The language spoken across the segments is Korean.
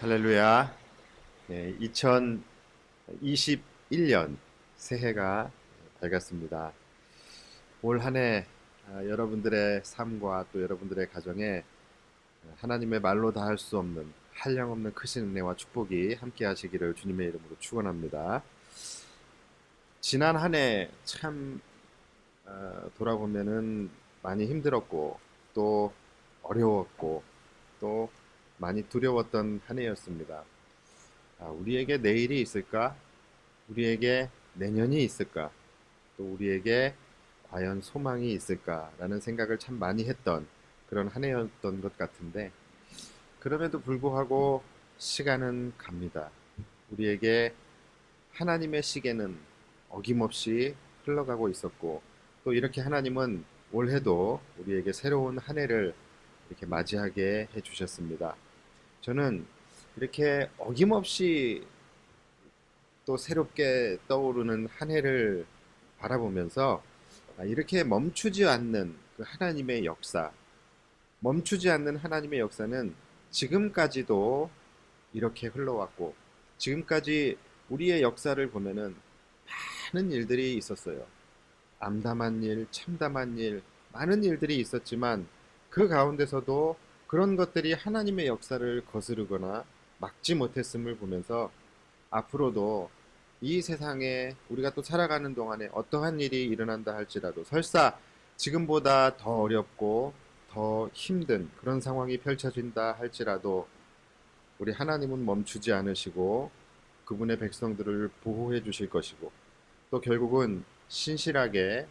할렐루야. 네, 2021년 새해가 밝았습니다. 올 한 해 여러분들의 삶과 또 여러분들의 가정에 하나님의 말로 다 할 수 없는 한량없는 크신 은혜와 축복이 함께 하시기를 주님의 이름으로 축원합니다. 지난 한 해 참 돌아보면은 많이 힘들었고 또 어려웠고 또 많이 두려웠던 한 해였습니다. 우리에게 내일이 있을까? 우리에게 내년이 있을까? 또 우리에게 과연 소망이 있을까라는 생각을 참 많이 했던 그런 한 해였던 것 같은데, 그럼에도 불구하고 시간은 갑니다. 우리에게 하나님의 시계는 어김없이 흘러가고 있었고, 또 이렇게 하나님은 올해도 우리에게 새로운 한 해를 이렇게 맞이하게 해주셨습니다. 저는 이렇게 어김없이 또 새롭게 떠오르는 한 해를 바라보면서 이렇게 멈추지 않는 그 하나님의 역사, 멈추지 않는 하나님의 역사는 지금까지도 이렇게 흘러왔고, 지금까지 우리의 역사를 보면은 많은 일들이 있었어요. 암담한 일, 참담한 일, 많은 일들이 있었지만 그 가운데서도 그런 것들이 하나님의 역사를 거스르거나 막지 못했음을 보면서 앞으로도 이 세상에 우리가 또 살아가는 동안에 어떠한 일이 일어난다 할지라도 설사 지금보다 더 어렵고 더 힘든 그런 상황이 펼쳐진다 할지라도 우리 하나님은 멈추지 않으시고 그분의 백성들을 보호해 주실 것이고, 또 결국은 신실하게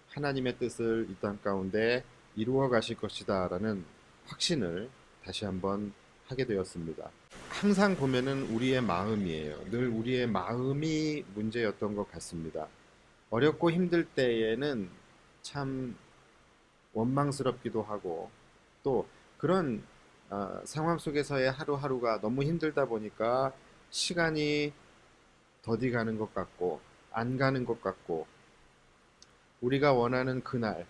하나님의 뜻을 이 땅 가운데 이루어 가실 것이다 라는 확신을 다시 한번 하게 되었습니다. 항상 보면은 우리의 마음이에요. 늘 우리의 마음이 문제였던 것 같습니다. 어렵고 힘들 때에는 참 원망스럽기도 하고, 또 그런 상황 속에서의 하루하루가 너무 힘들다 보니까 시간이 더디 가는 것 같고 안 가는 것 같고, 우리가 원하는 그날,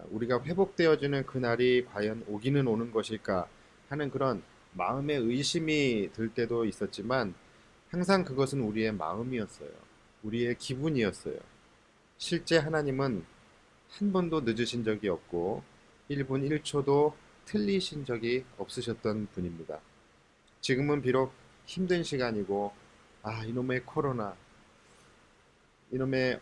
우리가 회복되어지는 그날이 과연 오기는 오는 것일까 하는 그런 마음의 의심이 들 때도 있었지만, 항상 그것은 우리의 마음이었어요. 우리의 기분이었어요. 실제 하나님은 한 번도 늦으신 적이 없고 1분 1초도 틀리신 적이 없으셨던 분입니다. 지금은 비록 힘든 시간이고, 이놈의 코로나, 이놈의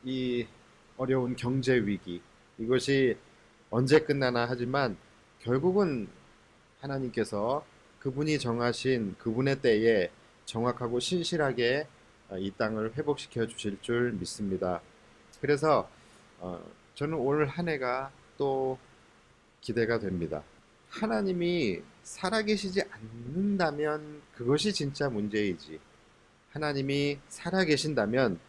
이 어려운 경제 위기, 이것이 언제 끝나나 하지만 결국은 하나님께서 그분이 정하신 그분의 때에 정확하고 신실하게 이 땅을 회복시켜 주실 줄 믿습니다. 그래서 저는 올 한 해가 또 기대가 됩니다. 하나님이 살아계시지 않는다면 그것이 진짜 문제이지, 하나님이 살아계신다면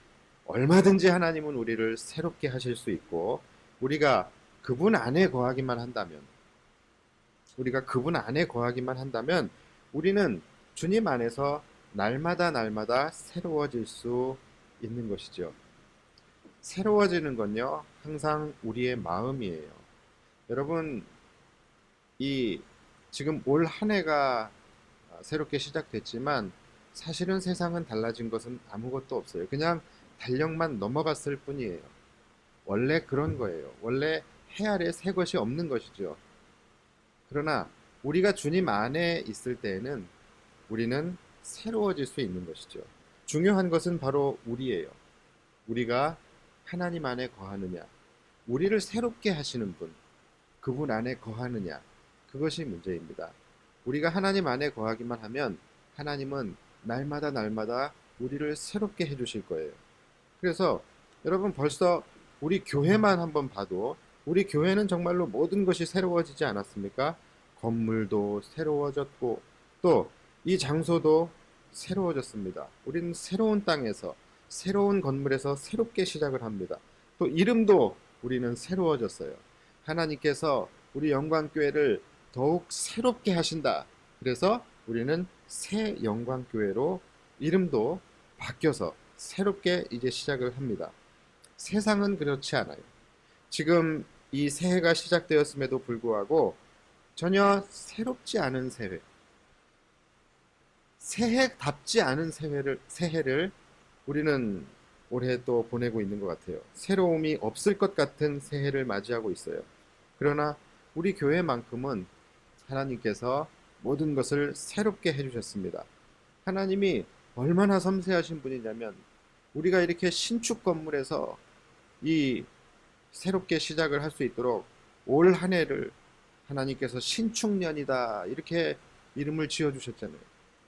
얼마든지 하나님은 우리를 새롭게 하실 수 있고, 우리가 그분 안에 거하기만 한다면, 우리가 그분 안에 거하기만 한다면 우리는 주님 안에서 날마다 날마다 새로워질 수 있는 것이죠. 새로워지는 건요, 항상 우리의 마음이에요. 여러분, 이 지금 올 한 해가 새롭게 시작됐지만 사실은 세상은 달라진 것은 아무것도 없어요. 그냥 달력만 넘어갔을 뿐이에요. 원래 그런 거예요. 원래 해 아래 새 것이 없는 것이죠. 그러나 우리가 주님 안에 있을 때에는 우리는 새로워질 수 있는 것이죠. 중요한 것은 바로 우리예요. 우리가 하나님 안에 거하느냐, 우리를 새롭게 하시는 분, 그분 안에 거하느냐, 그것이 문제입니다. 우리가 하나님 안에 거하기만 하면 하나님은 날마다 날마다 우리를 새롭게 해주실 거예요. 그래서 여러분, 벌써 우리 교회만 한번 봐도 우리 교회는 정말로 모든 것이 새로워지지 않았습니까? 건물도 새로워졌고 또 이 장소도 새로워졌습니다. 우리는 새로운 땅에서, 새로운 건물에서 새롭게 시작을 합니다. 또 이름도 우리는 새로워졌어요. 하나님께서 우리 영광교회를 더욱 새롭게 하신다. 그래서 우리는 새 영광교회로 이름도 바뀌어서 새롭게 이제 시작을 합니다. 세상은 그렇지 않아요. 지금 이 새해가 시작되었음에도 불구하고 전혀 새롭지 않은 새해, 새해답지 않은 새해를 우리는 올해 또 보내고 있는 것 같아요. 새로움이 없을 것 같은 새해를 맞이하고 있어요. 그러나 우리 교회만큼은 하나님께서 모든 것을 새롭게 해주셨습니다. 하나님이 얼마나 섬세하신 분이냐면 우리가 이렇게 신축 건물에서 이 새롭게 시작을 할 수 있도록 올 한 해를 하나님께서 신축년이다 이렇게 이름을 지어주셨잖아요.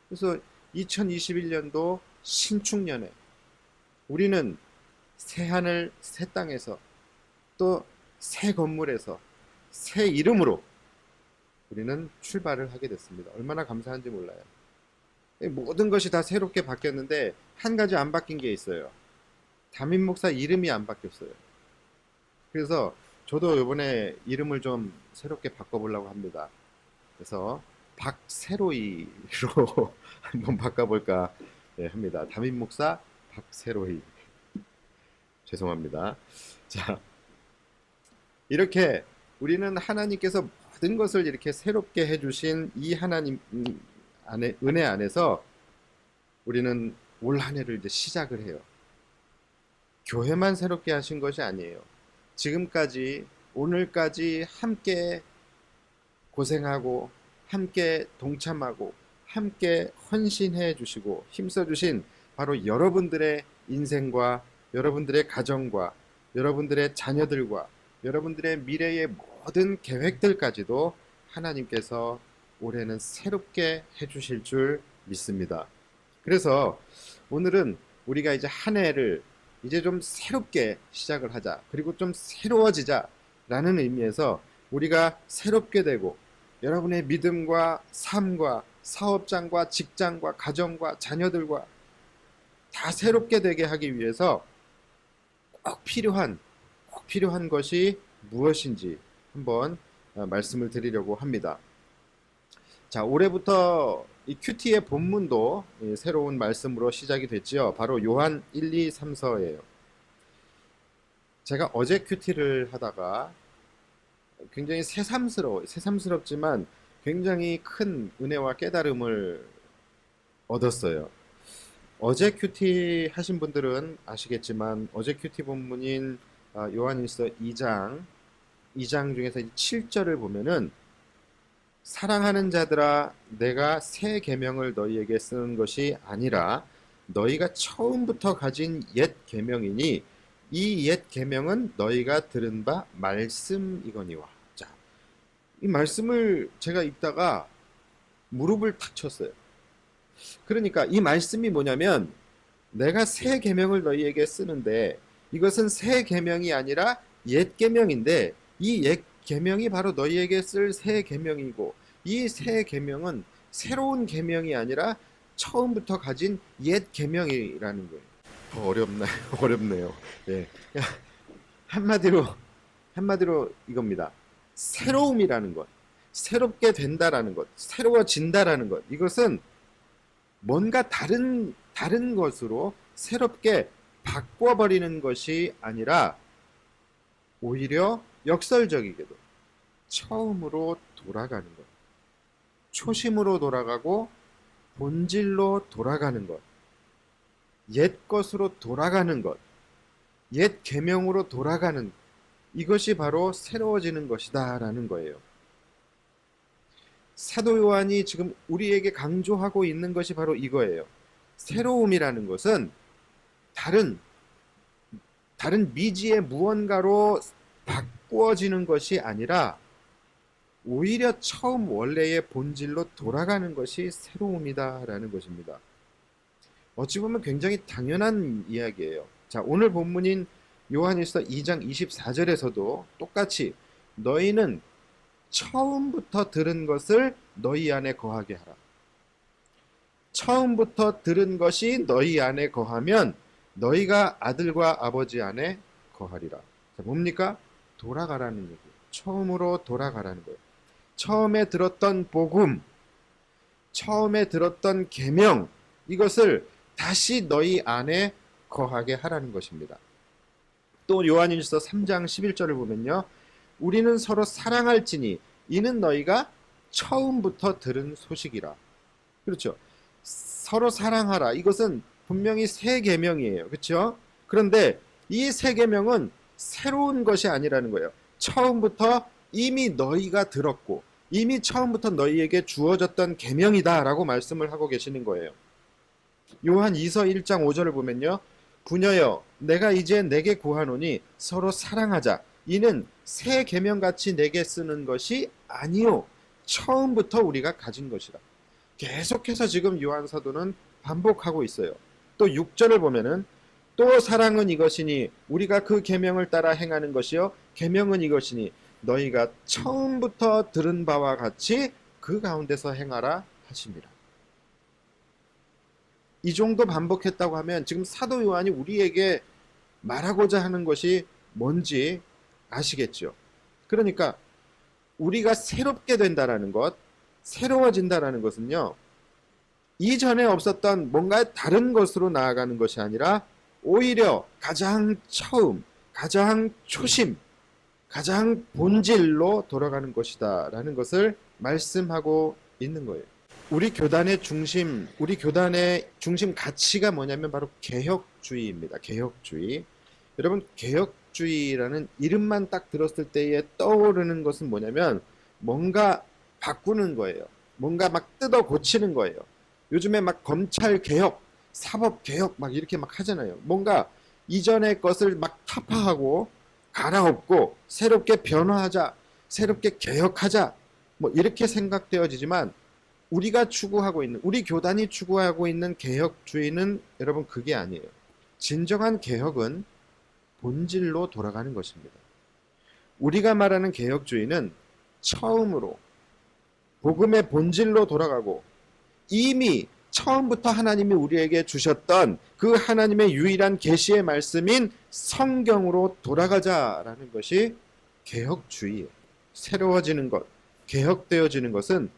그래서 2021년도 신축년에 우리는 새 하늘 새 땅에서 또 새 건물에서 새 이름으로 우리는 출발을 하게 됐습니다. 얼마나 감사한지 몰라요. 모든 것이 다 새롭게 바뀌었는데 한 가지 안 바뀐 게 있어요. 담임 목사 이름이 안 바뀌었어요. 그래서 저도 이번에 이름을 좀 새롭게 바꿔보려고 합니다. 그래서 박세로이로 한번 바꿔볼까 합니다. 담임 목사 박세로이. 죄송합니다. 자, 이렇게 우리는 하나님께서 모든 것을 이렇게 새롭게 해주신 이 하나님 안에 은혜 안에서 우리는 올 한 해를 이제 시작을 해요. 교회만 새롭게 하신 것이 아니에요. 지금까지 오늘까지 함께 고생하고 함께 동참하고 함께 헌신해 주시고 힘써 주신 바로 여러분들의 인생과 여러분들의 가정과 여러분들의 자녀들과 여러분들의 미래의 모든 계획들까지도 하나님께서 올해는 새롭게 해주실 줄 믿습니다. 그래서 오늘은 우리가 이제 한 해를 이제 좀 새롭게 시작을 하자, 그리고 좀 새로워지자 라는 의미에서 우리가 새롭게 되고 여러분의 믿음과 삶과 사업장과 직장과 가정과 자녀들과 다 새롭게 되게 하기 위해서 꼭 필요한 것이 무엇인지 한번 말씀을 드리려고 합니다. 자, 올해부터 이 큐티의 본문도 새로운 말씀으로 시작이 됐지요. 바로 요한 1, 2, 3서예요. 제가 어제 큐티를 하다가 굉장히 새삼스럽지만 굉장히 큰 은혜와 깨달음을 얻었어요. 어제 큐티 하신 분들은 아시겠지만 어제 큐티 본문인 요한일서 2장 중에서 7절을 보면은 사랑하는 자들아 내가 새 계명을 너희에게 쓰는 것이 아니라 너희가 처음부터 가진 옛 계명이니 이 옛 계명은 너희가 들은 바 말씀이거니와. 자, 이 말씀을 제가 읽다가 무릎을 탁 쳤어요. 그러니까 이 말씀이 뭐냐면 내가 새 계명을 너희에게 쓰는데 이것은 새 계명이 아니라 옛 계명인데 이 옛 계명이 바로 너희에게 쓸 새 계명이고 이 새 계명은 새로운 계명이 아니라 처음부터 가진 옛 계명이라는 거예요. 어렵네요. 예. 한마디로 이겁니다. 새로움이라는 것, 새롭게 된다라는 것, 새로워진다라는 것, 이것은 뭔가 다른 것으로 새롭게 바꿔버리는 것이 아니라 오히려 역설적이게도 처음으로 돌아가는 것, 초심으로 돌아가고 본질로 돌아가는 것, 옛 것으로 돌아가는 것, 옛 계명으로 돌아가는 것, 이것이 바로 새로워지는 것이다 라는 거예요. 사도 요한이 지금 우리에게 강조하고 있는 것이 바로 이거예요. 새로움이라는 것은 다른 미지의 무언가로 바꾸어지는 것이 아니라 오히려 처음 원래의 본질로 돌아가는 것이 새로움이다라는 것입니다. 어찌 보면 굉장히 당연한 이야기예요. 자, 오늘 본문인 요한일서 2장 24절에서도 똑같이 너희는 처음부터 들은 것을 너희 안에 거하게 하라. 처음부터 들은 것이 너희 안에 거하면 너희가 아들과 아버지 안에 거하리라. 자, 뭡니까? 돌아가라는 얘기예요. 처음으로 돌아가라는 거예요. 처음에 들었던 복음, 처음에 들었던 계명, 이것을 다시 너희 안에 거하게 하라는 것입니다. 또 요한일서 3장 11절을 보면요. 우리는 서로 사랑할지니 이는 너희가 처음부터 들은 소식이라. 그렇죠. 서로 사랑하라. 이것은 분명히 새 계명이에요. 그렇죠? 그런데 이 새 계명은 새로운 것이 아니라는 거예요. 처음부터 이미 너희가 들었고 이미 처음부터 너희에게 주어졌던 계명이다라고 말씀을 하고 계시는 거예요. 요한 2서 1장 5절을 보면요. 부녀여 내가 이제 내게 구하노니 서로 사랑하자. 이는 새 계명같이 내게 쓰는 것이 아니요 처음부터 우리가 가진 것이라. 계속해서 지금 요한 사도는 반복하고 있어요. 또 6절을 보면은 또 사랑은 이것이니 우리가 그 계명을 따라 행하는 것이요 계명은 이것이니 너희가 처음부터 들은 바와 같이 그 가운데서 행하라 하십니다. 이 정도 반복했다고 하면 지금 사도 요한이 우리에게 말하고자 하는 것이 뭔지 아시겠죠? 그러니까 우리가 새롭게 된다라는 것, 새로워진다라는 것은요, 이전에 없었던 뭔가 다른 것으로 나아가는 것이 아니라 오히려 가장 처음, 가장 초심, 가장 본질로 돌아가는 것이다 라는 것을 말씀하고 있는 거예요. 우리 교단의 중심 가치가 뭐냐면 바로 개혁주의입니다. 개혁주의. 여러분, 개혁주의라는 이름만 딱 들었을 때에 떠오르는 것은 뭐냐면 뭔가 바꾸는 거예요. 뭔가 막 뜯어 고치는 거예요. 요즘에 막 검찰 개혁, 사법 개혁 막 이렇게 막 하잖아요. 뭔가 이전의 것을 막 타파하고 갈아엎고 새롭게 변화하자, 새롭게 개혁하자, 뭐 이렇게 생각되어지지만 우리가 추구하고 있는, 우리 교단이 추구하고 있는 개혁주의는 여러분 그게 아니에요. 진정한 개혁은 본질로 돌아가는 것입니다. 우리가 말하는 개혁주의는 처음으로 복음의 본질로 돌아가고 이미 처음부터 하나님이 우리에게 주셨던 그 하나님의 유일한 계시의 말씀인 성경으로 돌아가자라는 것이 개혁주의예요. 새로워지는 것, 개혁되어지는 것은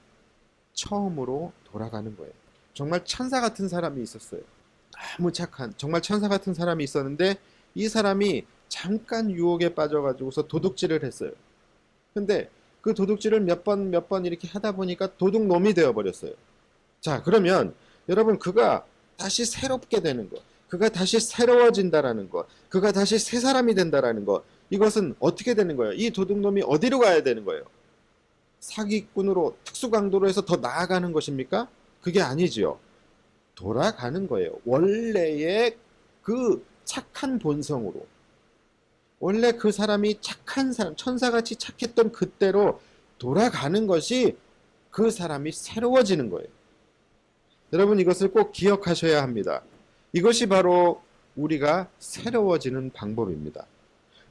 처음으로 돌아가는 거예요. 정말 천사 같은 사람이 있었어요. 너무 착한 정말 천사 같은 사람이 있었는데 이 사람이 잠깐 유혹에 빠져가지고서 도둑질을 했어요. 근데 그 도둑질을 몇 번 이렇게 하다 보니까 도둑놈이 되어버렸어요. 자, 그러면 여러분 그가 다시 새롭게 되는 것, 그가 다시 새로워진다라는 것, 그가 다시 새 사람이 된다라는 것, 이것은 어떻게 되는 거예요? 이 도둑놈이 어디로 가야 되는 거예요? 사기꾼으로 특수강도로 해서 더 나아가는 것입니까? 그게 아니지요. 돌아가는 거예요. 원래의 그 착한 본성으로. 원래 그 사람이 착한 사람, 천사같이 착했던 그때로 돌아가는 것이 그 사람이 새로워지는 거예요. 여러분 이것을 꼭 기억하셔야 합니다. 이것이 바로 우리가 새로워지는 방법입니다.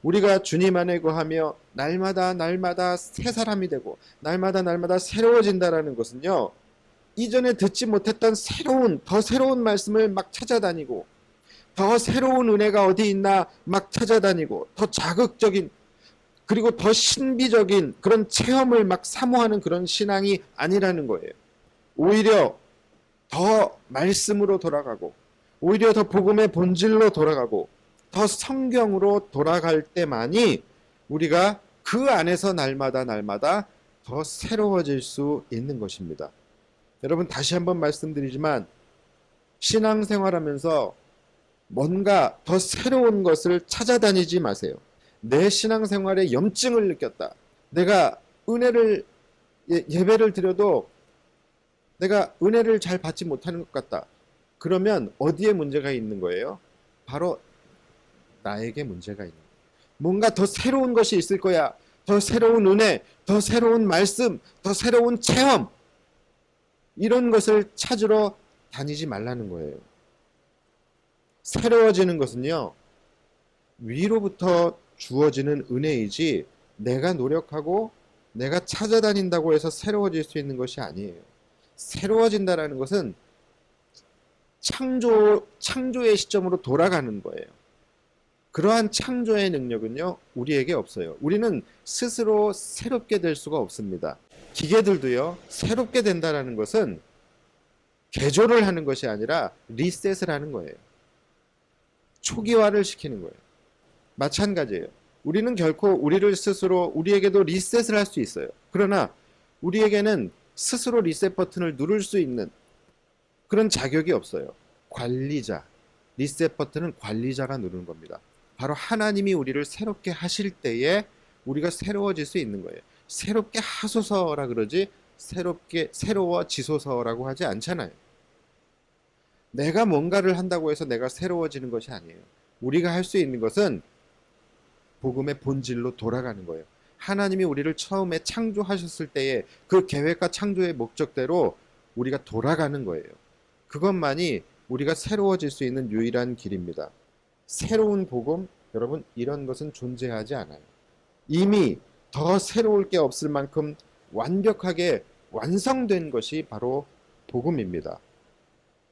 우리가 주님 안에 거하며 날마다 새 사람이 되고 날마다 새로워진다라는 것은요. 이전에 듣지 못했던 더 새로운 말씀을 막 찾아다니고 더 새로운 은혜가 어디 있나 막 찾아다니고 더 자극적인 그리고 더 신비적인 그런 체험을 막 사모하는 그런 신앙이 아니라는 거예요. 오히려 더 말씀으로 돌아가고 오히려 더 복음의 본질로 돌아가고 더 성경으로 돌아갈 때만이 우리가 그 안에서 날마다 더 새로워질 수 있는 것입니다. 여러분 다시 한번 말씀드리지만 신앙생활하면서 뭔가 더 새로운 것을 찾아다니지 마세요. 내 신앙생활에 염증을 느꼈다. 내가 은혜를 예배를 드려도 내가 은혜를 잘 받지 못하는 것 같다. 그러면 어디에 문제가 있는 거예요? 바로 나에게 문제가 있는 거예요. 뭔가 더 새로운 것이 있을 거야. 더 새로운 은혜, 더 새로운 말씀, 더 새로운 체험 이런 것을 찾으러 다니지 말라는 거예요. 새로워지는 것은요. 위로부터 주어지는 은혜이지 내가 노력하고 내가 찾아다닌다고 해서 새로워질 수 있는 것이 아니에요. 새로워진다라는 것은 창조의 시점으로 돌아가는 거예요. 그러한 창조의 능력은요, 우리에게 없어요. 우리는 스스로 새롭게 될 수가 없습니다. 기계들도요, 새롭게 된다라는 것은 개조를 하는 것이 아니라 리셋을 하는 거예요. 초기화를 시키는 거예요. 마찬가지예요. 우리는 결코 우리를 스스로 우리에게도 리셋을 할 수 있어요. 그러나 우리에게는 스스로 리셋 버튼을 누를 수 있는 그런 자격이 없어요. 관리자, 리셋 버튼은 관리자가 누르는 겁니다. 바로 하나님이 우리를 새롭게 하실 때에 우리가 새로워질 수 있는 거예요. 새롭게 하소서라 그러지 새로워지소서라고 하지 않잖아요. 내가 뭔가를 한다고 해서 내가 새로워지는 것이 아니에요. 우리가 할 수 있는 것은 복음의 본질로 돌아가는 거예요. 하나님이 우리를 처음에 창조하셨을 때의 그 계획과 창조의 목적대로 우리가 돌아가는 거예요. 그것만이 우리가 새로워질 수 있는 유일한 길입니다. 새로운 복음, 여러분, 이런 것은 존재하지 않아요. 이미 더 새로울 게 없을 만큼 완벽하게 완성된 것이 바로 복음입니다.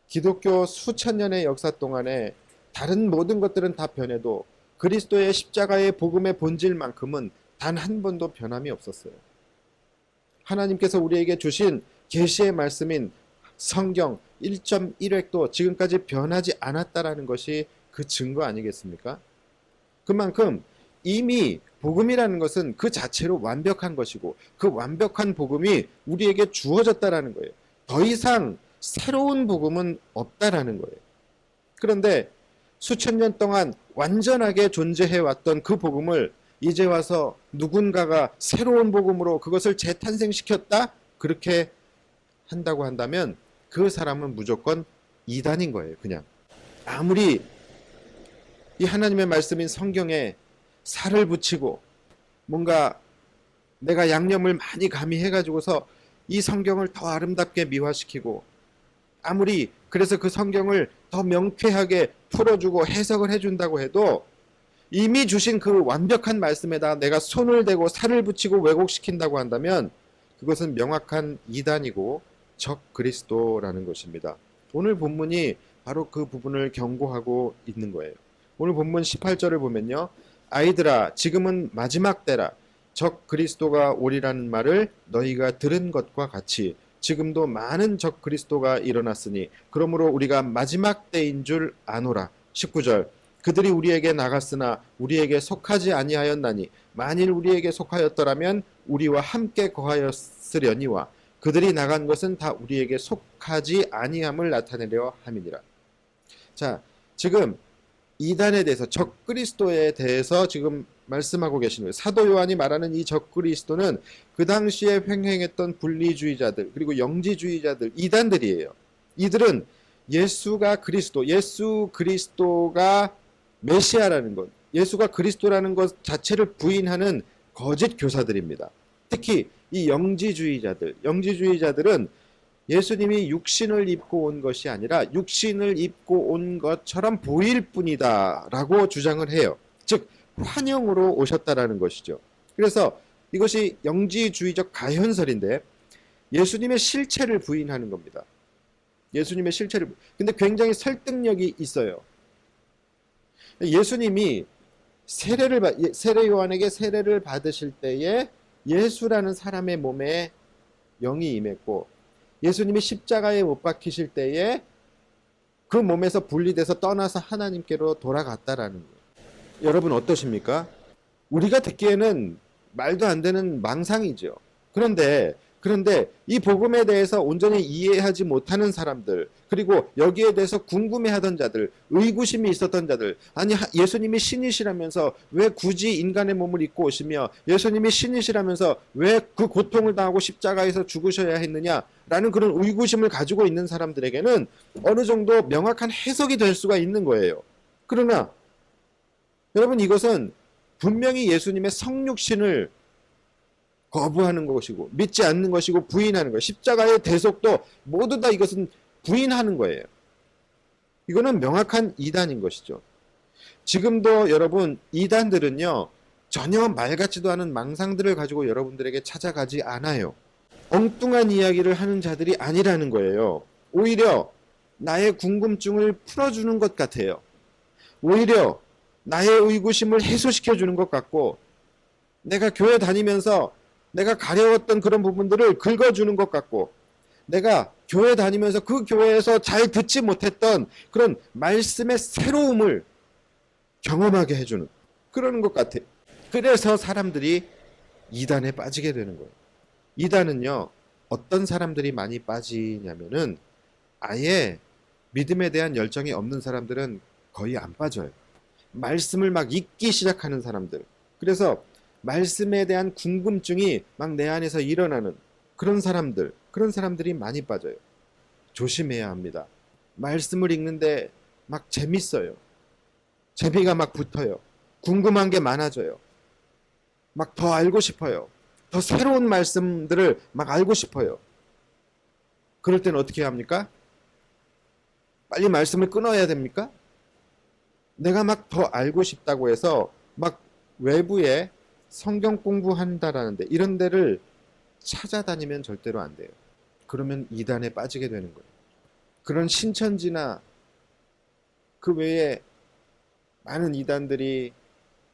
기독교 수천 년의 역사 동안에 다른 모든 것들은 다 변해도 그리스도의 십자가의 복음의 본질만큼은 단 한 번도 변함이 없었어요. 하나님께서 우리에게 주신 계시의 말씀인 성경 1.1획도 지금까지 변하지 않았다라는 것이 그 증거 아니겠습니까? 그만큼 이미 복음이라는 것은 그 자체로 완벽한 것이고 그 완벽한 복음이 우리에게 주어졌다라는 거예요. 더 이상 새로운 복음은 없다라는 거예요. 그런데 수천 년 동안 완전하게 존재해왔던 그 복음을 이제 와서 누군가가 새로운 복음으로 그것을 재탄생시켰다? 그렇게 한다고 한다면 그 사람은 무조건 이단인 거예요. 그냥 아무리 이 하나님의 말씀인 성경에 살을 붙이고 뭔가 내가 양념을 많이 가미해가지고서 이 성경을 더 아름답게 미화시키고 아무리 그래서 그 성경을 더 명쾌하게 풀어주고 해석을 해준다고 해도 이미 주신 그 완벽한 말씀에다 내가 손을 대고 살을 붙이고 왜곡시킨다고 한다면 그것은 명확한 이단이고 적 그리스도라는 것입니다. 오늘 본문이 바로 그 부분을 경고하고 있는 거예요. 오늘 본문 18절을 보면요. 아이들아 지금은 마지막 때라 적 그리스도가 오리라는 말을 너희가 들은 것과 같이 지금도 많은 적 그리스도가 일어났으니 그러므로 우리가 마지막 때인 줄 아노라. 19절 그들이 우리에게 나갔으나 우리에게 속하지 아니하였나니 만일 우리에게 속하였더라면 우리와 함께 거하였으려니와 그들이 나간 것은 다 우리에게 속하지 아니함을 나타내려 함이니라. 자, 지금 이단에 대해서 적그리스도에 대해서 지금 말씀하고 계시는 거예요. 사도 요한이 말하는 이 적그리스도는 그 당시에 횡행했던 분리주의자들 그리고 영지주의자들 이단들이에요. 이들은 예수가 그리스도, 예수 그리스도가 메시아라는 것, 예수가 그리스도라는 것 자체를 부인하는 거짓 교사들입니다. 특히 이 영지주의자들은 예수님이 육신을 입고 온 것이 아니라 육신을 입고 온 것처럼 보일 뿐이다 라고 주장을 해요. 즉 환영으로 오셨다라는 것이죠. 그래서 이것이 영지주의적 가현설인데 예수님의 실체를 부인하는 겁니다. 예수님의 실체를 근데 굉장히 설득력이 있어요. 예수님이 세례 요한에게 세례를 받으실 때에 예수라는 사람의 몸에 영이 임했고 예수님이 십자가에 못 박히실 때에 그 몸에서 분리돼서 떠나서 하나님께로 돌아갔다라는 거예요. 여러분 어떠십니까? 우리가 듣기에는 말도 안 되는 망상이죠. 그런데 이 복음에 대해서 온전히 이해하지 못하는 사람들 그리고 여기에 대해서 궁금해하던 자들 의구심이 있었던 자들 아니 예수님이 신이시라면서 왜 굳이 인간의 몸을 입고 오시며 예수님이 신이시라면서 왜 그 고통을 당하고 십자가에서 죽으셔야 했느냐라는 그런 의구심을 가지고 있는 사람들에게는 어느 정도 명확한 해석이 될 수가 있는 거예요. 그러나 여러분 이것은 분명히 예수님의 성육신을 거부하는 것이고 믿지 않는 것이고 부인하는 거예요. 십자가의 대속도 모두 다 이것은 부인하는 거예요. 이거는 명확한 이단인 것이죠. 지금도 여러분 이단들은요 전혀 말 같지도 않은 망상들을 가지고 여러분들에게 찾아가지 않아요. 엉뚱한 이야기를 하는 자들이 아니라는 거예요. 오히려 나의 궁금증을 풀어주는 것 같아요. 오히려 나의 의구심을 해소시켜주는 것 같고 내가 교회 다니면서 내가 가려웠던 그런 부분들을 긁어주는 것 같고 내가 교회 다니면서 그 교회에서 잘 듣지 못했던 그런 말씀의 새로움을 경험하게 해주는 그러는 것 같아요. 그래서 사람들이 이단에 빠지게 되는 거예요. 이단은요 어떤 사람들이 많이 빠지냐면은 아예 믿음에 대한 열정이 없는 사람들은 거의 안 빠져요. 말씀을 막 읽기 시작하는 사람들. 그래서 말씀에 대한 궁금증이 막 내 안에서 일어나는 그런 사람들이 많이 빠져요. 조심해야 합니다. 말씀을 읽는데 막 재밌어요. 재미가 막 붙어요. 궁금한 게 많아져요. 막 더 알고 싶어요. 더 새로운 말씀들을 막 알고 싶어요. 그럴 때는 어떻게 해야 합니까? 빨리 말씀을 끊어야 됩니까? 내가 막 더 알고 싶다고 해서 막 외부에 성경 공부한다라는데 이런 데를 찾아다니면 절대로 안 돼요. 그러면 이단에 빠지게 되는 거예요. 그런 신천지나 그 외에 많은 이단들이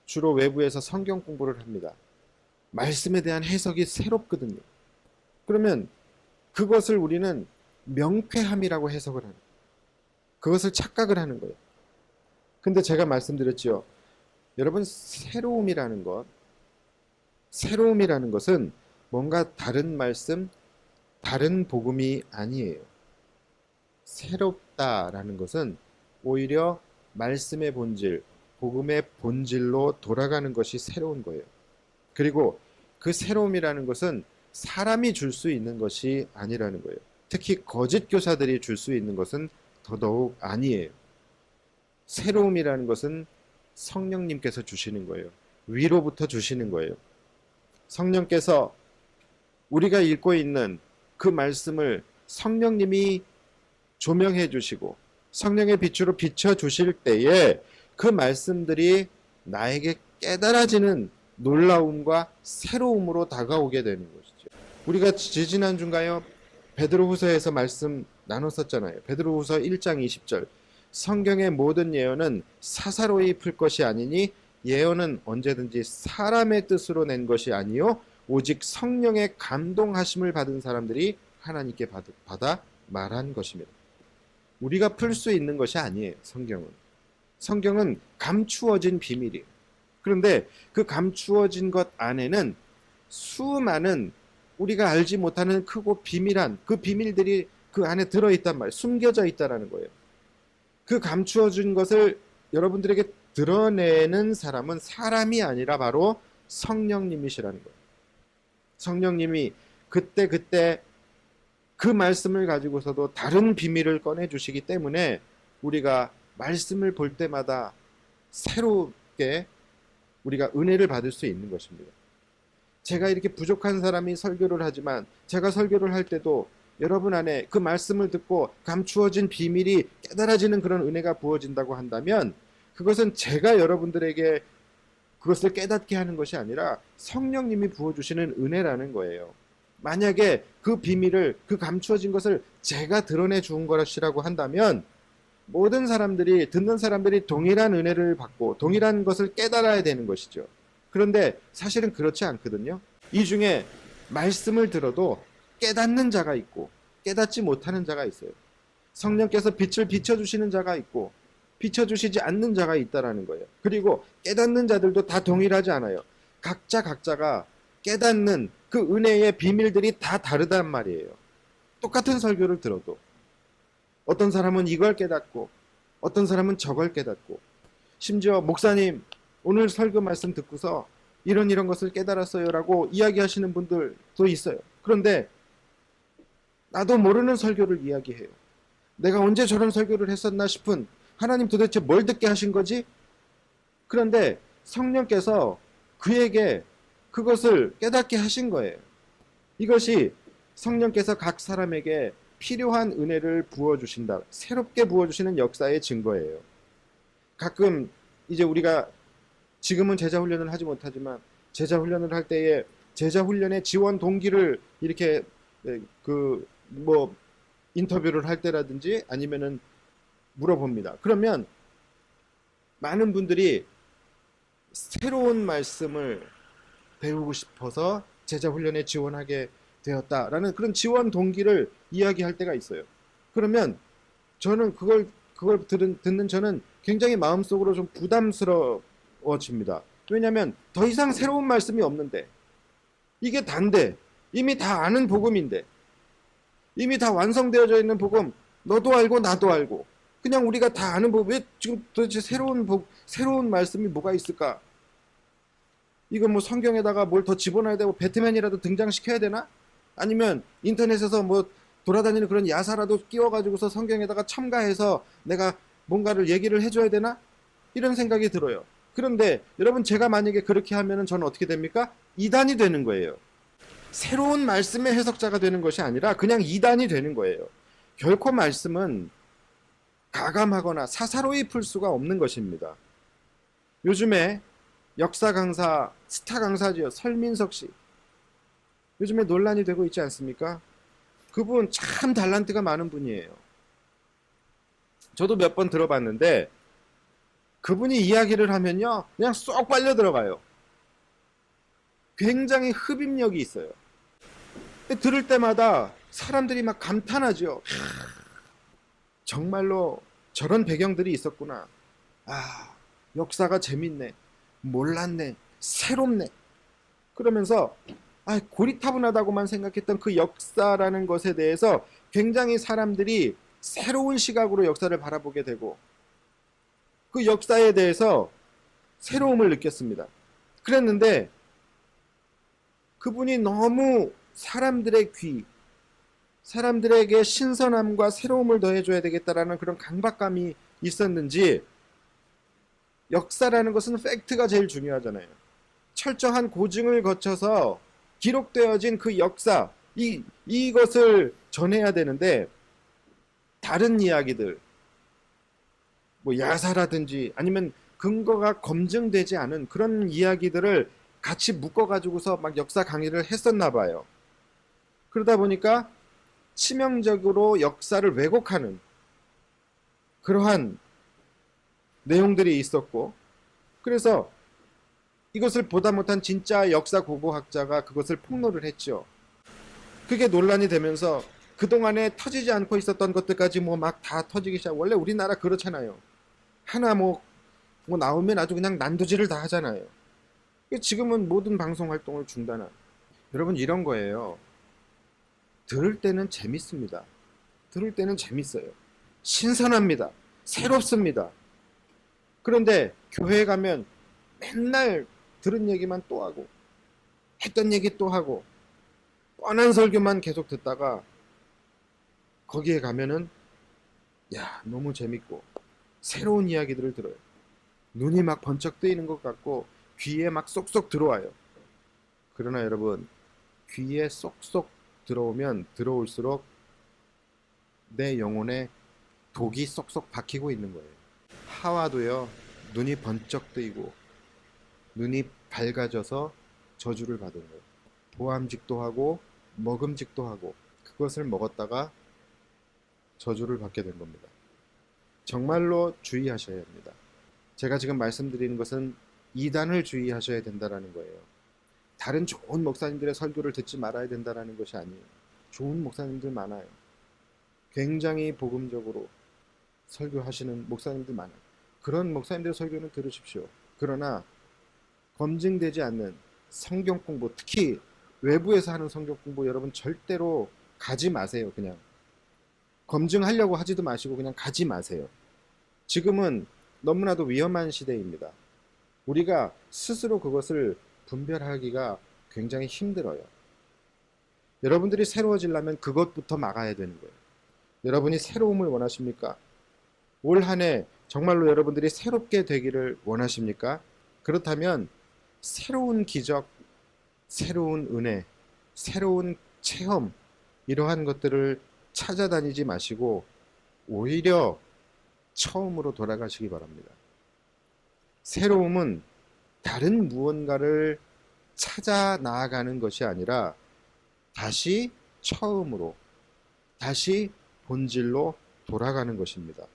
주로 외부에서 성경 공부를 합니다. 말씀에 대한 해석이 새롭거든요. 그러면 그것을 우리는 명쾌함이라고 해석을 하는 거예요. 그것을 착각을 하는 거예요. 근데 제가 말씀드렸죠. 여러분, 새로움이라는 것은 뭔가 다른 말씀, 다른 복음이 아니에요. 새롭다라는 것은 오히려 말씀의 본질, 복음의 본질로 돌아가는 것이 새로운 거예요. 그리고 그 새로움이라는 것은 사람이 줄 수 있는 것이 아니라는 거예요. 특히 거짓 교사들이 줄 수 있는 것은 더더욱 아니에요. 새로움이라는 것은 성령님께서 주시는 거예요. 위로부터 주시는 거예요. 성령께서 우리가 읽고 있는 그 말씀을 성령님이 조명해 주시고 성령의 빛으로 비춰 주실 때에 그 말씀들이 나에게 깨달아지는 놀라움과 새로움으로 다가오게 되는 것이죠. 우리가 지지난주인가요? 베드로후서에서 말씀 나눴었잖아요. 베드로후서 1장 20절. 성경의 모든 예언은 사사로이 풀 것이 아니니 예언은 언제든지 사람의 뜻으로 낸 것이 아니요 오직 성령의 감동하심을 받은 사람들이 하나님께 받아 말한 것입니다. 우리가 풀 수 있는 것이 아니에요. 성경은 감추어진 비밀이에요. 그런데 그 감추어진 것 안에는 수많은 우리가 알지 못하는 크고 비밀한 그 비밀들이 그 안에 들어있단 말이에요. 숨겨져 있다는 거예요. 그 감추어진 것을 여러분들에게 드러내는 사람은 사람이 아니라 바로 성령님이시라는 거예요. 성령님이 그때 그 말씀을 가지고서도 다른 비밀을 꺼내주시기 때문에 우리가 말씀을 볼 때마다 새롭게 우리가 은혜를 받을 수 있는 것입니다. 제가 이렇게 부족한 사람이 설교를 하지만 제가 설교를 할 때도 여러분 안에 그 말씀을 듣고 감추어진 비밀이 깨달아지는 그런 은혜가 부어진다고 한다면 그것은 제가 여러분들에게 그것을 깨닫게 하는 것이 아니라 성령님이 부어주시는 은혜라는 거예요. 만약에 그 비밀을, 그 감추어진 것을 제가 드러내 준 것이라고 한다면 모든 사람들이, 듣는 사람들이 동일한 은혜를 받고 동일한 것을 깨달아야 되는 것이죠. 그런데 사실은 그렇지 않거든요. 이 중에 말씀을 들어도 깨닫는 자가 있고 깨닫지 못하는 자가 있어요. 성령께서 빛을 비춰주시는 자가 있고 비춰주시지 않는 자가 있다라는 거예요. 그리고 깨닫는 자들도 다 동일하지 않아요. 각자가 깨닫는 그 은혜의 비밀들이 다 다르단 말이에요. 똑같은 설교를 들어도 어떤 사람은 이걸 깨닫고 어떤 사람은 저걸 깨닫고 심지어 목사님 오늘 설교 말씀 듣고서 이런 것을 깨달았어요 라고 이야기하시는 분들도 있어요. 그런데 나도 모르는 설교를 이야기해요. 내가 언제 저런 설교를 했었나 싶은 하나님 도대체 뭘 듣게 하신 거지? 그런데 성령께서 그에게 그것을 깨닫게 하신 거예요. 이것이 성령께서 각 사람에게 필요한 은혜를 부어주신다. 새롭게 부어주시는 역사의 증거예요. 가끔 이제 우리가 지금은 제자훈련을 하지 못하지만 제자훈련을 할 때에 제자훈련의 지원 동기를 이렇게 인터뷰를 할 때라든지 아니면은 물어봅니다. 그러면 많은 분들이 새로운 말씀을 배우고 싶어서 제자훈련에 지원하게 되었다라는 그런 지원 동기를 이야기할 때가 있어요. 그러면 저는 그걸 듣는 저는 굉장히 마음속으로 좀 부담스러워집니다. 왜냐하면 더 이상 새로운 말씀이 없는데 이게 단데 이미 다 아는 복음인데 이미 다 완성되어져 있는 복음 너도 알고 나도 알고 그냥 우리가 다 아는 법. 왜 지금 도대체 새로운 말씀이 뭐가 있을까? 이거 뭐 성경에다가 뭘 더 집어넣어야 되고 배트맨이라도 등장시켜야 되나? 아니면 인터넷에서 뭐 돌아다니는 그런 야사라도 끼워가지고서 성경에다가 첨가해서 내가 뭔가를 얘기를 해줘야 되나? 이런 생각이 들어요. 그런데 여러분, 제가 만약에 그렇게 하면은 저는 어떻게 됩니까? 이단이 되는 거예요. 새로운 말씀의 해석자가 되는 것이 아니라 그냥 이단이 되는 거예요. 결코 말씀은 가감하거나 사사로이 풀 수가 없는 것입니다. 요즘에 역사 강사, 스타 강사지요. 설민석 씨. 요즘에 논란이 되고 있지 않습니까? 그분 참 달란트가 많은 분이에요. 저도 몇 번 들어봤는데 그분이 이야기를 하면요, 그냥 쏙 빨려 들어가요. 굉장히 흡입력이 있어요. 들을 때마다 사람들이 막 감탄하죠. 정말로 저런 배경들이 있었구나. 아, 역사가 재밌네. 몰랐네. 새롭네. 그러면서 고리타분하다고만 생각했던 그 역사라는 것에 대해서 굉장히 사람들이 새로운 시각으로 역사를 바라보게 되고 그 역사에 대해서 새로움을 느꼈습니다. 그랬는데 그분이 너무 사람들의 사람들에게 신선함과 새로움을 더해줘야 되겠다라는 그런 강박감이 있었는지, 역사라는 것은 팩트가 제일 중요하잖아요. 철저한 고증을 거쳐서 기록되어진 그 역사, 이것을 전해야 되는데 다른 이야기들, 뭐 야사라든지 아니면 근거가 검증되지 않은 그런 이야기들을 같이 묶어가지고서 막 역사 강의를 했었나 봐요. 그러다 보니까 치명적으로 역사를 왜곡하는 그러한 내용들이 있었고, 그래서 이것을 보다 못한 진짜 역사 고고학자가 그것을 폭로를 했죠. 그게 논란이 되면서 그동안에 터지지 않고 있었던 것들까지 뭐 막 다 터지기 시작. 원래 우리나라 그렇잖아요. 하나 뭐 나오면 아주 그냥 난도질을 다 하잖아요. 지금은 모든 방송 활동을 중단한. 여러분, 이런 거예요. 들을 때는 재밌습니다. 들을 때는 재밌어요. 신선합니다. 새롭습니다. 그런데 교회에 가면 맨날 들은 얘기만 또 하고 했던 얘기 또 하고 뻔한 설교만 계속 듣다가 거기에 가면은 너무 재밌고 새로운 이야기들을 들어요. 눈이 막 번쩍 뜨이는 것 같고 귀에 막 쏙쏙 들어와요. 그러나 여러분, 귀에 쏙쏙 들어오면 들어올수록 내 영혼에 독이 쏙쏙 박히고 있는 거예요. 하와도요, 눈이 번쩍 뜨이고 눈이 밝아져서 저주를 받은 거예요. 보암직도 하고 먹음직도 하고 그것을 먹었다가 저주를 받게 된 겁니다. 정말로 주의하셔야 합니다. 제가 지금 말씀드리는 것은 이단을 주의하셔야 된다는 거예요. 다른 좋은 목사님들의 설교를 듣지 말아야 된다는 것이 아니에요. 좋은 목사님들 많아요. 굉장히 복음적으로 설교하시는 목사님들 많아요. 그런 목사님들의 설교는 들으십시오. 그러나 검증되지 않는 성경 공부, 특히 외부에서 하는 성경 공부, 여러분 절대로 가지 마세요. 그냥 검증하려고 하지도 마시고 그냥 가지 마세요. 지금은 너무나도 위험한 시대입니다. 우리가 스스로 그것을 분별하기가 굉장히 힘들어요. 여러분들이 새로워지려면 그것부터 막아야 되는 거예요. 여러분이 새로움을 원하십니까? 올 한 해 정말로 여러분들이 새롭게 되기를 원하십니까? 그렇다면 새로운 기적, 새로운 은혜, 새로운 체험, 이러한 것들을 찾아다니지 마시고 오히려 처음으로 돌아가시기 바랍니다. 새로움은 다른 무언가를 찾아 나아가는 것이 아니라 다시 처음으로, 다시 본질로 돌아가는 것입니다.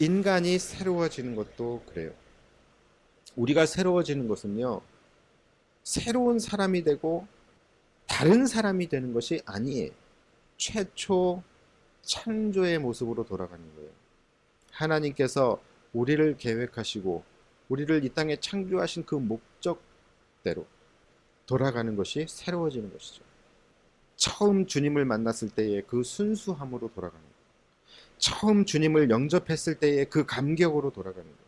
인간이 새로워지는 것도 그래요. 우리가 새로워지는 것은요, 새로운 사람이 되고 다른 사람이 되는 것이 아니에요. 최초 창조의 모습으로 돌아가는 거예요. 하나님께서 우리를 계획하시고 우리를 이 땅에 창조하신 그 목적대로 돌아가는 것이 새로워지는 것이죠. 처음 주님을 만났을 때의 그 순수함으로 돌아가는 거예요. 처음 주님을 영접했을 때의 그 감격으로 돌아가는 거예요.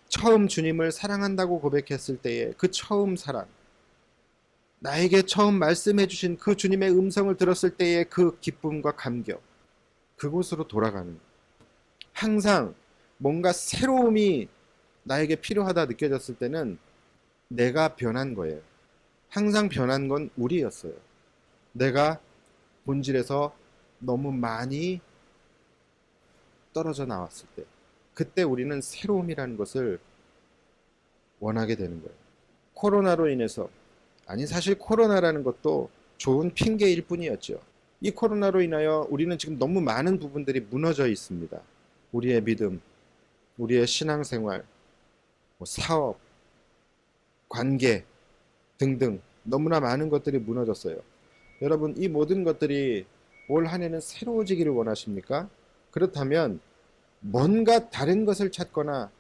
처음 주님을 사랑한다고 고백했을 때의 그 처음 사랑, 나에게 처음 말씀해 주신 그 주님의 음성을 들었을 때의 그 기쁨과 감격, 그곳으로 돌아가는 거예요. 항상 뭔가 새로움이 나에게 필요하다 느껴졌을 때는 내가 변한 거예요. 항상 변한 건 우리였어요. 내가 본질에서 너무 많이 떨어져 나왔을 때, 그때 우리는 새로움이라는 것을 원하게 되는 거예요. 코로나로 인해서, 아니 사실 코로나라는 것도 좋은 핑계일 뿐이었죠. 이 코로나로 인하여 우리는 지금 너무 많은 부분들이 무너져 있습니다. 우리의 믿음, 우리의 신앙생활, 사업, 관계 등등 너무나 많은 것들이 무너졌어요. 여러분, 이 모든 것들이 올 한 해는 새로워지기를 원하십니까? 그렇다면 뭔가 다른 것을 찾거나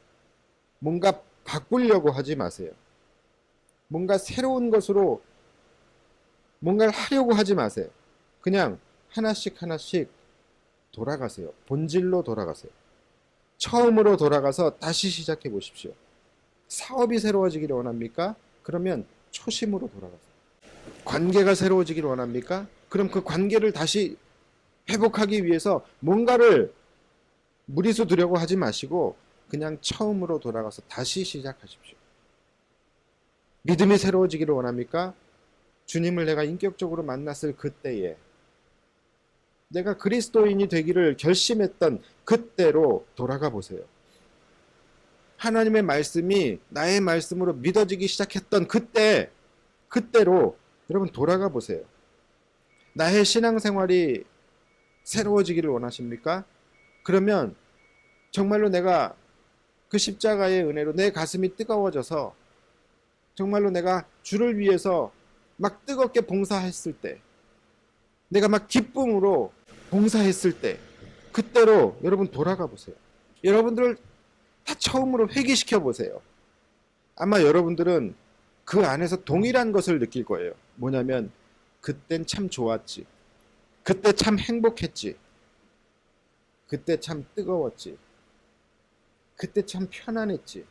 뭔가 바꾸려고 하지 마세요. 뭔가 새로운 것으로 뭔가를 하려고 하지 마세요. 그냥 하나씩 하나씩 돌아가세요. 본질로 돌아가세요. 처음으로 돌아가서 다시 시작해 보십시오. 사업이 새로워지기를 원합니까? 그러면 초심으로 돌아가세요. 관계가 새로워지기를 원합니까? 그럼 그 관계를 다시 회복하기 위해서 뭔가를 무리수 두려고 하지 마시고 그냥 처음으로 돌아가서 다시 시작하십시오. 믿음이 새로워지기를 원합니까? 주님을 내가 인격적으로 만났을 그때에, 내가 그리스도인이 되기를 결심했던 그때로 돌아가 보세요. 하나님의 말씀이 나의 말씀으로 믿어지기 시작했던 그때로 여러분 돌아가 보세요. 나의 신앙생활이 새로워지기를 원하십니까? 그러면 정말로 내가 그 십자가의 은혜로 내 가슴이 뜨거워져서 정말로 내가 주를 위해서 막 뜨겁게 봉사했을 때, 내가 막 기쁨으로 봉사했을 때, 그때로 여러분 돌아가 보세요. 여러분들 다 처음으로 회귀시켜 보세요. 아마 여러분들은 그 안에서 동일한 것을 느낄 거예요. 뭐냐면 그땐 참 좋았지, 그때 참 행복했지, 그때 참 뜨거웠지, 그때 참 편안했지,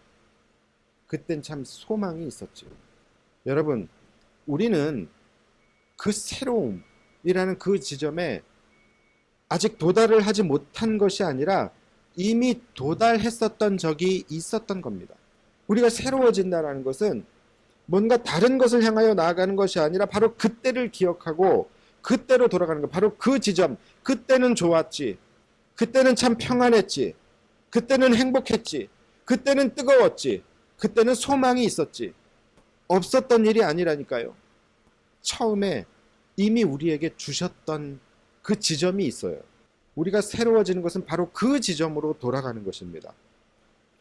그땐 참 소망이 있었지. 여러분, 우리는 그 새로움이라는 그 지점에 아직 도달을 하지 못한 것이 아니라 이미 도달했었던 적이 있었던 겁니다. 우리가 새로워진다는 것은 뭔가 다른 것을 향하여 나아가는 것이 아니라 바로 그때를 기억하고 그때로 돌아가는 것. 바로 그 지점. 그때는 좋았지, 그때는 참 평안했지, 그때는 행복했지, 그때는 뜨거웠지, 그때는 소망이 있었지. 없었던 일이 아니라니까요. 처음에 이미 우리에게 주셨던 그 지점이 있어요. 우리가 새로워지는 것은 바로 그 지점으로 돌아가는 것입니다.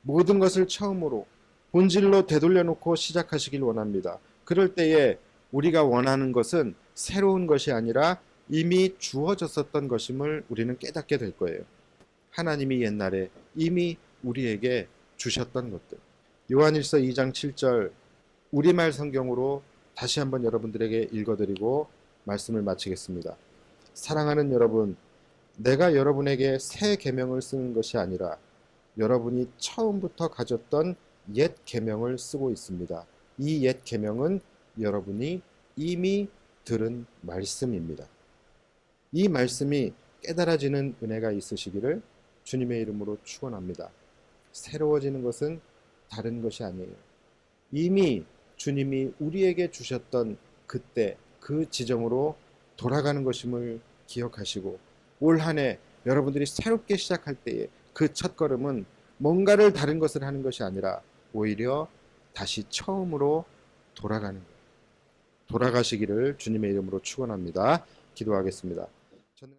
모든 것을 처음으로 본질로 되돌려 놓고 시작하시길 원합니다. 그럴 때에 우리가 원하는 것은 새로운 것이 아니라 이미 주어졌었던 것임을 우리는 깨닫게 될 거예요. 하나님이 옛날에 이미 우리에게 주셨던 것들. 요한일서 2장 7절 우리말 성경으로 다시 한번 여러분들에게 읽어드리고 말씀을 마치겠습니다. 사랑하는 여러분, 내가 여러분에게 새 계명을 쓰는 것이 아니라 여러분이 처음부터 가졌던 옛 계명을 쓰고 있습니다. 이 옛 계명은 여러분이 이미 들은 말씀입니다. 이 말씀이 깨달아지는 은혜가 있으시기를 주님의 이름으로 축원합니다. 새로워지는 것은 다른 것이 아니에요. 이미 주님이 우리에게 주셨던 그때 그 지점으로 돌아가는 것임을 기억하시고 올 한 해 여러분들이 새롭게 시작할 때에 그 첫걸음은 뭔가를 다른 것을 하는 것이 아니라 오히려 다시 처음으로 돌아가는 거예요. 돌아가시기를 주님의 이름으로 축원합니다. 기도하겠습니다.